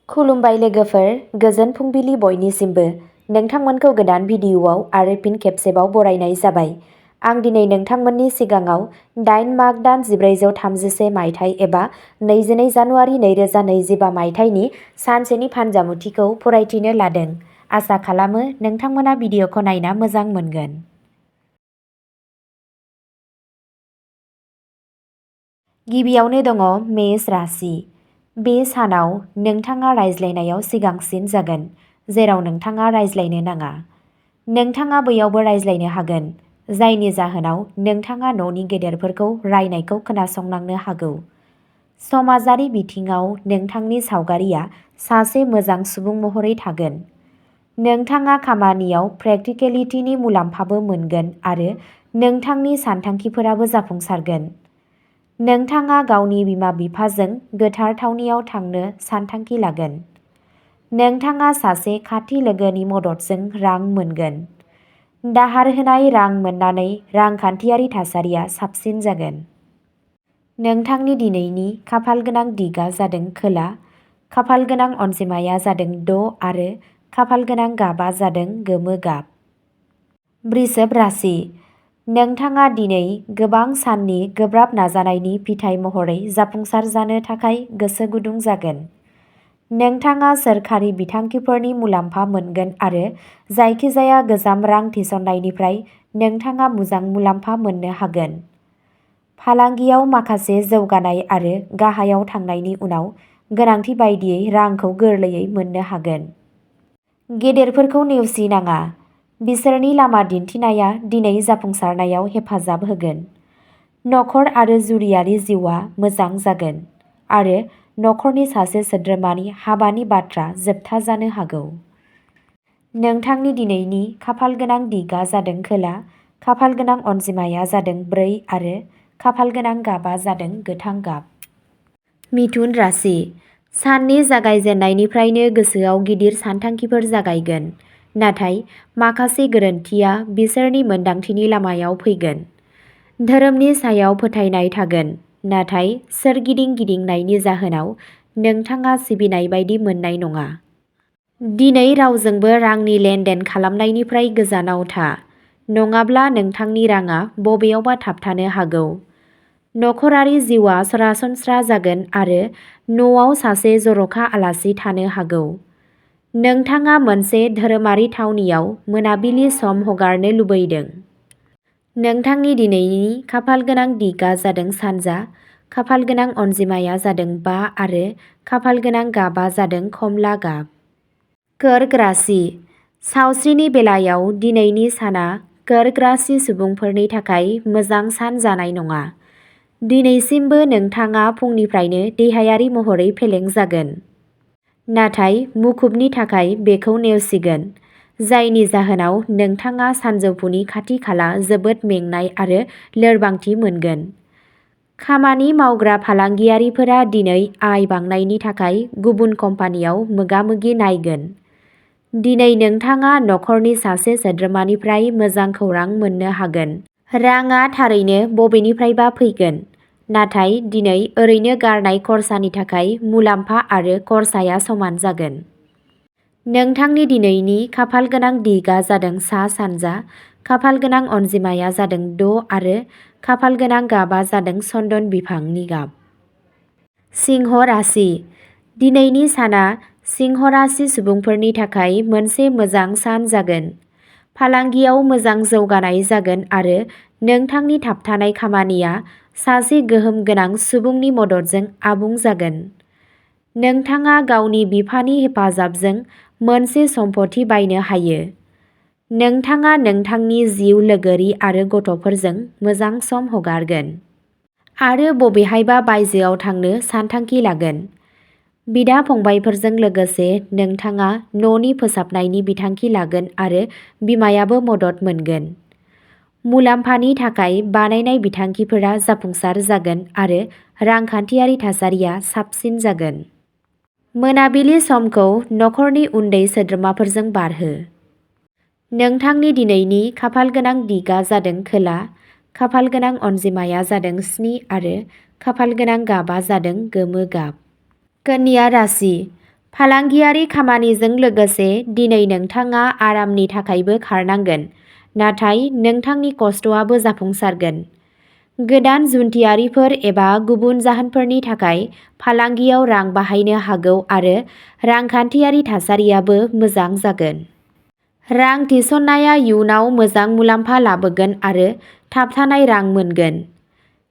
खुलुमबाय लोगोफोर, गोजोन फुंबिलि बयनिसिमबो। नोंथांमोनखौ गोदान भिडिअ'आव आरो फिन खेबसेबाव बरायनाय जाबाय। आं दिनै नोंथांमोननि सिगाङाव 8 माग दान 1436 मायथाइ एबा 22 जानुवारि 2025 मायथाइनि सानसेनि फानजामुथिखौ फरायथिनो लादों। आसा खालामो नोंथांमोना भिडिअ'खौ नायना मोजां मोनगोन। गिबियावनो दङ मेष राशि। बे सानाव नोंथाङा रायज्लायनायाव सिगांसिन जागोन, जेराव नोंथाङा रायज्लायनो नाङा। नोंथाङा बैयावबो रायज्लायनो हागोन, जायनि जाहोनाव नोंथाङा न'नि गेदेरफोरखौ रायनायखौ खोनासंनांनो हागौ। समाजारि बिथिङाव नोंथांनि सावगारिया सासे मोजां सुबुं महरै थागोन। नोंथाङा खामानियाव प्रेक्टिकेलिटिनि मुलाम्फाबो मोनगोन आरो नोंथांनि सानथांखिफोराबो जाफुंसारगोन। नोंथाङा गावनि बिमा-बिफाजों गोथार थावनियाव थांनो सानथांखि लागोन। नोंथाङा सासे खाथि लोगोनि मददजों रां मोनगोन। दाहार होनाय रां मोननानै रांखान्थियारि थासारिया साबसिन जागोन। नोंथांनि दिनैनि खाफालगोनां दिगआ जादों खोला, खाफालगोनां अनजिमाया जादों 6 आरो खाफालगोनां गाबआ जादों गोमो गाब। वृषभ राशि। नोंथाङा दिनै गोबां साननि गोब्राब नाजानायनि फिथाइ महरै जाफुंसार जानो थाखाय गोसो गुदुं जागोन। नोंथाङा सोरखारि बिथांखिफोरनि मुलाम्फा मोनगोन आरो जायखिजाया गोजाम रां थिसननायनिफ्राय नोंथाङा मोजां मुलाम्फा मोननो हागोन। फालांगियाव माखासे जौगानाय आरो गाहायाव थांनायनि उनाव गोनांथि बायदियै रांखौ गोरलैयै मोननो हागोन। गेदेरफोरखौ नेवसिनाङा। बिसोरनि लामा दिन्थिनाया दिनै जाफुंसारनायाव हेफाजाब होगोन। नखर आरो जुलियारि जिउआ मोजां जागोन आरो नखरनि सासे सोद्रोमानि हाबानि बाथ्रा जोबथा जानो हागौ। नोंथांनि दिनैनि खाफालगोनां दिगआ जादों खोला, खाफालगोनां अनजिमाया जादों 4 आरो खाफालगोनां गाबआ जादों गोथां गाब। मिथुन राशि। साननि जागायजेन्नायनिफ्रायनो गोसोआव गिदिर सानथांखिफोर जागायगोन, नाथाय माखासे गोरोन्थिया बिसोरनि मोनदांथिनि लामायाव फैगोन। धोरोमनि सायाव फोथायनाय थागोन, नाथाय सोरगिदिं गिदिंनायनि जाहोनाव नोंथाङा सिबिनाय बायदि मोननाय नङा। दिनै रावजोंबो रांनि लेनदेन खालामनायनिफ्राय गोजानाव था, नङाब्ला नोंथांनि राङा बबेयावबा थाबथानो हागौ। नखरारि जिउआ सरासनस्रा जागोन आरो न'आव सासे जर'खा आलासि थानो हागौ। नोंथाङा मोनसे धोरोमारि थावनियाव मोनाबिलि सम हगारनो लुबैदों। नोंथांनि दिनैनि खाफालगोनां दिगआ जादों सानजा, खाफालगोनां अनजिमाया जादों 5 आरो खाफालगोनां गाबआ जादों खमला गाब। कर्क राशि। सावस्रिनि बेलायाव दिनैनि साना कर्क राशि सुबुंफोरनि थाखाय मोजां सान जानाय नङा। दिनैसिमबो नोंथाङा फुंनिफ्रायनो देहायारि महरै फेलें जागोन, नाथाय मुखुबनि थाखाय बेखौ नेवसिगोन, जायनि जाहोनाव नोंथाङा सानजौफुनि खाथि-खाला जोबोद मेंनाय आरो लोरबांथि मोनगोन। खामानि मावग्रा फालांगियारिफोरा दिनै आय बांनायनि थाखाय गुबुन कम्पानियाव मोगा-मोगि नायगोन। दिनै नोंथाङा नखरनि सासे सोद्रोमानिफ्राय मोजां खौरां मोननो हागोन। राङा थारैनो बबेनिफ्रायबा फैगोन, नाथाय दिनै ओरैनो गारनाय खरसानि थाखाय मुलाम्फा आरो खरसाया समान जागोन। नोंथांनि दिनैनि खाफालगोनां दिगआ जादों सा-सानजा, खाफालगोनां अनजिमाया जादों 6 आरो खाफालगोनां गाबआ जादों चन्दन बिफांनि गाब। सिंह राशि। दिनैनि साना सिंह राशि सुबुंफोरनि थाखाय मोनसे मोजां सान जागोन। फालांगियाव मोजां जौगानाय जागोन आरो नोंथांनि थाबथानाय खामानिया सासे गोहोम गोनां सुबुंनि मददजों आबुं जागोन। नोंथाङा गावनि बिफानि हेफाजाबजों मोनसे सम्पथि बायनो हायो। नोंथाङा नोंथांनि जिउ लोगोरि आरो गथ'फोरजों मोजां सम हगारगोन आरो बबेहायबा बायजोआव थांनो सानथांखि लागोन। बिदा-फंबायफोरजों लोगोसे नोंथाङा न'नि फोसाबनायनि बिथांखि लागोन आरो बिमायाबो मदद मोनगोन। मुलाम्फानि थाखाय बानायनाय बिथांखिफोरा जाफुंसार जागोन आरो रांखान्थियारि थासारिया साबसिन जागोन। मोनाबिलि समखौ नखरनि उन्दै सोद्रोमाफोरजों बारहो। नोंथांनि दिनैनि खाफालगोनां दिगआ जादों खोला, खाफालगोनां अनजिमाया जादों 7 आरो खाफालगोनां गाबआ जादों गोमो गाब। कन्या राशि। फालांगियारि खामानिजों लोगोसे दिनै नोंथाङा आरामनि थाखायबो खारनांगोन, नाथाय नोंथांनि खस्थ'आबो जाफुंसारगोन। गोदान जुन्थियारिफोर एबा गुबुन जाहोनफोरनि थाखाय फालांगियाव रां बाहायनो हागौ आरो रांखान्थियारि थासारियाबो मोजां जागोन। रां थिसननाया इयुनाव मोजां मुलाम्फा लाबोगोन आरो थाबथानाय रां मोनगोन।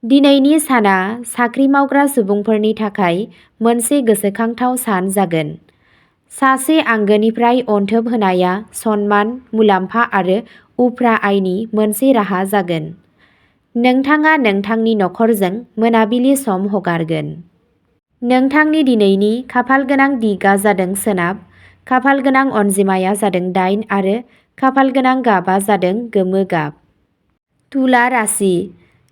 दिनैनि साना साख्रि मावग्रा सुबुंफोरनि थाखाय मोनसे गोसोखांथाव सान जागोन। सासे आंगोनिफ्राय अनथोब होनाया सनमान, मुलाम्फा आरो उफ्रा आयनि मोनसे राहा जागोन। नोंथाङा नोंथांनि नखरजों मोनाबिलि सम हगारगोन। नोंथांनि दिनैनि खाफालगोनां दिगआ जादों सोनाब, खाफालगोनां अनजिमाया जादों 8 आरो खाफालगोनां गाबआ जादों गोमो गाब। तुला राशि।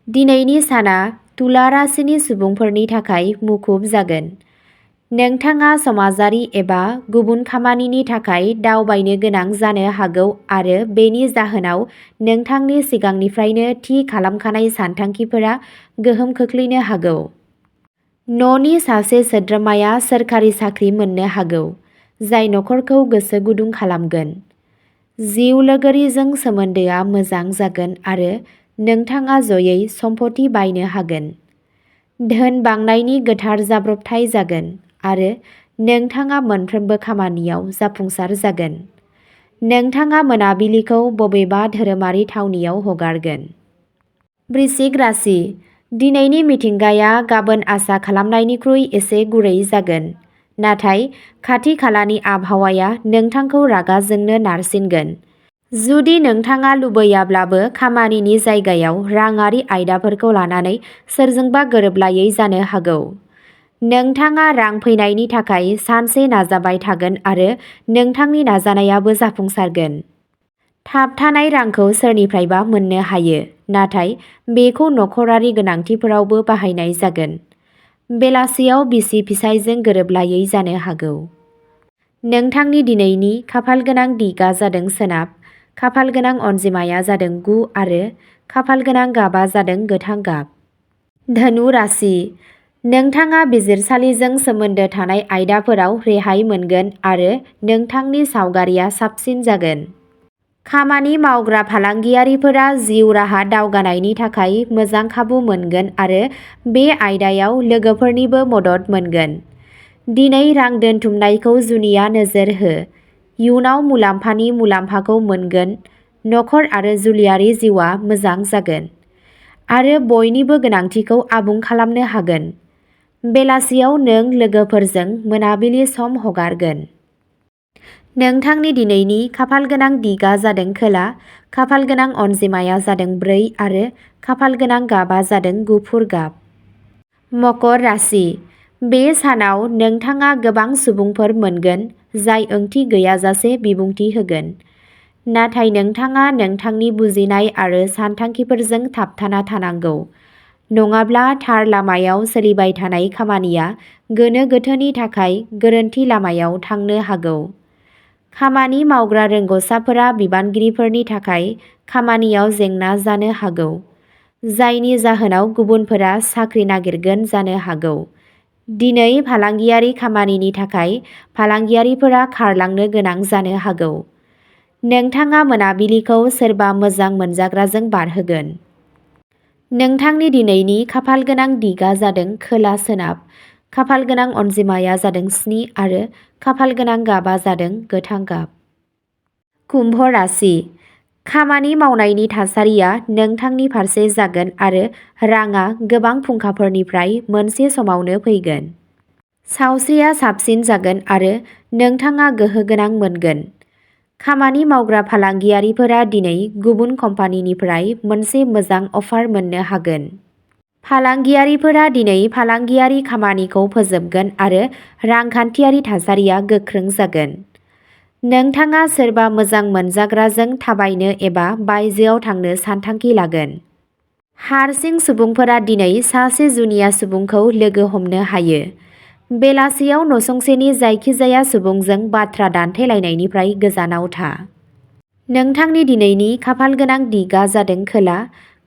दिनैनि साना तुला राशिनि सुबुंफोरनि थाखाय मुखुब जागोन। नोंथाङा समाजारि एबा गुबुन खामानिनि थाखाय दावबायनो गोनां जानो हागौ आरो बेनि जाहोनाव नोंथांनि सिगांनिफ्रायनो थि खालामखानाय सानथांखिफोरा गोहोम खोख्लैनो हागौ। न'नि सासे सोद्रोमाया सोरखारि साख्रि मोननो हागौ, जाय नखरखौ गोसो गुदुं खालामगोन। जिउ लोगोरिजों सोमोन्दोआ मोजां जागोन आरो नोंथाङा जयै सम्पथि बायनो हागोन। धोन बांनायनि गोथार जाब्रबथाय जागोन आरो नोंथाङा मोनफ्रोमबो खामानियाव जाफुंसार जागोन। नोंथाङा मोनाबिलिखौ बबेबा धोरोमारि थावनियाव हगारगोन। वृश्चिक राशि। दिनैनि मिथिंगाया गाबोन आसा खालामनायनिख्रुइ एसे गुरै जागोन, नाथाय खाथि-खालानि आबहावाया नोंथांखौ रागा जोंनो नारसिनगोन। जुदि नोंथाङा लुबैयाब्लाबो खामानिनि जायगायाव राङारि आयदाफोरखौ लानानै सोरजोंबा गोरोबलायै जानो हागौ। नोंथाङा रां फैनायनि थाखाय सानसे नाजाबाय थागोन आरो नोंथांनि नाजानायाबो जाफुंसारगोन। थाबथानाय रांखौ सोरनिफ्रायबा मोननो हायो, नाथाय बेखौ नखरारि गोनांथिफोरावबो बाहायनाय जागोन। बेलासियाव बिसि-फिसायजों गोरोबलायै जानो हागौ। नोंथांनि दिनैनि खाफालगोनां दिगआ जादों सोनाब, खाफालगोनां अनजिमाया जादों 9 आरो खाफालगोनां गाबआ जादों गोथां गाब। धनु राशि। नोंथाङा बिजिरसालिजों सोमोन्दो थानाय आयदाफोराव रेहाय मोनगोन आरो नोंथांनि सावगारिआ साबसिन जागोन। खामानि मावग्रा फालांगियारिफोरा जिउ राहा दावगानायनि थाखाय मोजां खाबु मोनगोन आरो बे आयदायाव लोगोफोरनिबो मदद मोनगोन। दिनै रां दोनथुमनायखौ जुनिया नोजोर हो। इयुनाव मुलाम्फानि मुलाम्फाखौ मोनगोन। नखर आरो जुलियारि जिउआ मोजां जागोन आरो बयनिबो गोनांथिखौ आबुं खालामनो हागोन। बेलासियाव नों लोगोफोरजों मोनाबिलि सम हगारगोन। नोंथांनि दिनैनि खाफालगोनां दिगआ जादों खोला, खाफालगोनां अनजिमाया जादों 4 आरो खाफालगोनां गाबआ जादों गुफुर गाब। मकर राशि। बे सानाव नोंथाङा गोबां सुबुंफोर मोनगोन जाय ओंथि गैयाजासे बिबुंथि होगोन। नाथाय नोंथाङा नोंथांनि बुजिनाय आरो सानथांखिफोरजों थाबथाना थानांगौ, नङाब्ला थार लामायाव सोलिबाय थानाय खामानिया गोनो गोथोनि थाखाय गोरोन्थि लामायाव थांनो हागौ। खामानि मावग्रा रोंग'साफोरा बिबानगिरिफोरनि थाखाय खामानियाव जेंना जानो हागौ, जायनि जाहोनाव गुबुनफोरा साख्रि नागिरगोन जानो हागौ। दिनै फालांगियारि खामानिनि थाखाय फालांगियारिफोरा खारलांनो गोनां जानो हागौ। नोंथाङा मोनाबिलिखौ सोरबा मोजां मोनजाग्राजों बारहोगोन। नोंथांनि दिनैनि खाफालगोनां दिगआ जादों खोला-सोनाब, खाफालगोनां अनजिमाया जादों 7 आरो खाफालगोनां गाबआ जादों गोथां गाब। कुम्भ राशि। खामानि मावनायनि थासारिया नोंथांनि फारसे जागोन आरो राङा गोबां फुंखाफोरनिफ्राय मोनसे समावनो फैगोन। सावस्रिया साबसिन जागोन आरो नोंथाङा गोहो गोनां मोनगोन। खामानि मावग्रा फालांगियारिफोरा दिनै गुबुन कम्पानिनिफ्राय मोनसे मोजां अफार मोननो हागोन। फालांगियारिफोरा दिनै फालांगियारि खामानिखौ फोजोबगोन आरो रांखान्थियारि थासारिया गोख्रों जागोन। नोंथाङा सोरबा मोजां मोनजाग्राजों थाबायनो एबा बायजोआव थांनो सानथांखि लागोन। हारसिं सुबुंफोरा दिनै सासे जुनिया सुबुंखौ लोगो हमनो हायो। बेलासियाव नसुंसेनि जायखिजाया सुबुंजों बाथ्रा दान्थेलायनायनिफ्राय गोजानाव था। नोंथांनि दिनैनि खाफालगोनां दिगआ जादों खोला,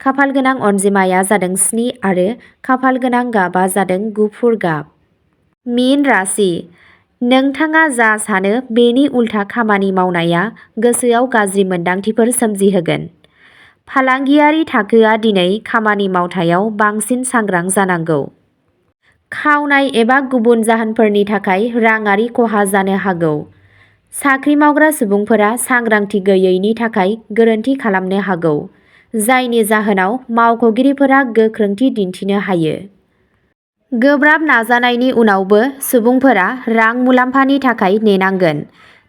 खाफालगोनां अनजिमाया जादों 7 आरो खाफालगोनां गाबआ जादों गुफुर गाब। मीन राशि। नोंथाङा जा सानो बेनि उल्था खामानि मावनाया गोसोआव गाज्रि मोन्दांथिफोर सोमजिहोगोन। फालांगियारि थाखोआ दिनै खामानि मावथायाव बांसिन सांग्रां जानांगौ। खावनाय एबा गुबुन जाहोनफोरनि थाखाय राङारि खहा जानो हागौ। साख्रि मावग्रा सुबुंफोरा सांग्रांथि गैयैनि थाखाय गोरोन्थि खालामनो हागौ, जायनि जाहोनाव मावख'गिरिफोरा गोख्रोंथि दिन्थिनो हायो। गोब्राब नाजानायनि उनावबो सुबुंफोरा रां मुलाम्फानि थाखाय नेनांगोन।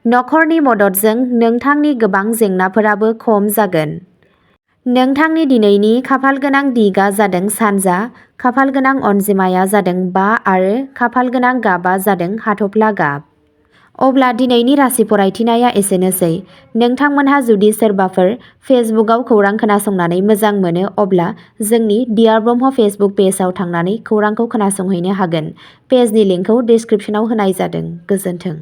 नखरनि मददजों नोंथांनि गोबां जेंनाफोराबो खम जागोन। नोंथांनि दिनैनि खाफालगोनां दिगआ जादों सानजा, खाफालगोनां अनजिमाया जादों 5 आरो खाफालगोनां गाबआ जादों हाथफ्ला गाब। अब्ला दिनैनि राशि फरायथिनाया एसेनोसै। नोंथांमोनहा जुदि सोरबाफोर फेसबुकआव खौरां खोनासंनानै मोजां मोनो अब्ला जोंनि डियार ब्रह्म फेसबुक पेजआव थांनानै खौरांखौ खोनासंहैनो हागोन। पेजनि लिंकखौ डिस्क्रिप्शनाव होनाय जादों। गोजोन्थों।